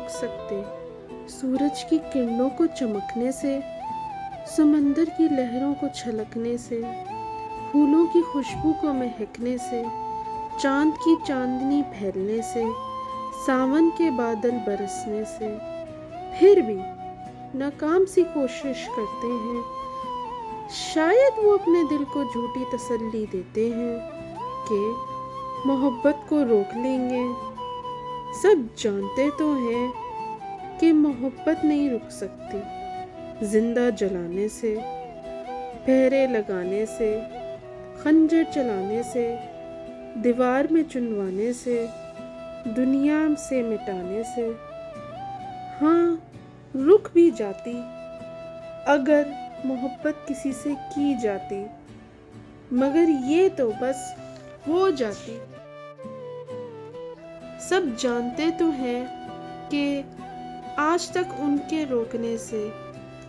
रोक सकते सूरज की किरणों को चमकने से, समंदर की लहरों को छलकने से, फूलों की खुशबू को महकने से, चांद की चांदनी फैलने से, सावन के बादल बरसने से। फिर भी नाकाम सी कोशिश करते हैं। शायद वो अपने दिल को झूठी तसल्ली देते हैं कि मोहब्बत को रोक लेंगे। सब जानते तो हैं कि मोहब्बत नहीं रुक सकती। जिंदा जलाने से, पहरे लगाने से, खंजर चलाने से, दीवार में चुनवाने से, दुनिया से मिटाने से। हाँ, रुक भी जाती अगर मोहब्बत किसी से की जाती, मगर ये तो बस हो जाती। सब जानते तो हैं कि आज तक उनके रोकने से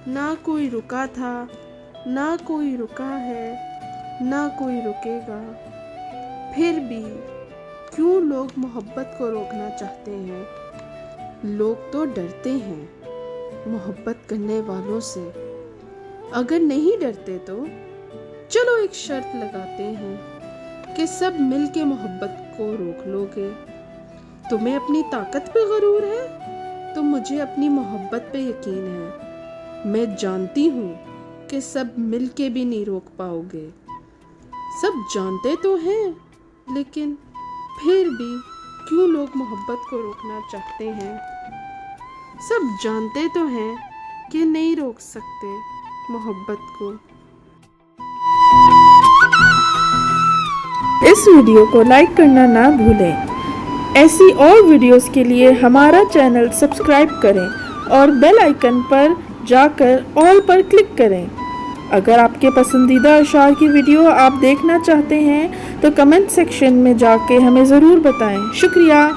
ना कोई रुका था, ना कोई रुका है, ना कोई रुकेगा। फिर भी क्यों लोग मोहब्बत को रोकना चाहते हैं? लोग तो डरते हैं मोहब्बत करने वालों से। अगर नहीं डरते तो चलो एक शर्त लगाते हैं कि सब मिल के मोहब्बत को रोक लोगे। तुम्हें अपनी ताकत पे गरूर है तो मुझे अपनी मोहब्बत पे यकीन है। मैं जानती हूँ कि सब मिल के भी नहीं रोक पाओगे। सब जानते तो हैं, लेकिन फिर भी क्यों लोग मोहब्बत को रोकना चाहते हैं? सब जानते तो हैं कि नहीं रोक सकते मोहब्बत को। इस वीडियो को लाइक करना ना भूलें। ऐसी और वीडियोस के लिए हमारा चैनल सब्सक्राइब करें और बेल आइकन पर जाकर ऑल पर क्लिक करें। अगर आपके पसंदीदा अशार की वीडियो आप देखना चाहते हैं तो कमेंट सेक्शन में जाके हमें ज़रूर बताएं। शुक्रिया।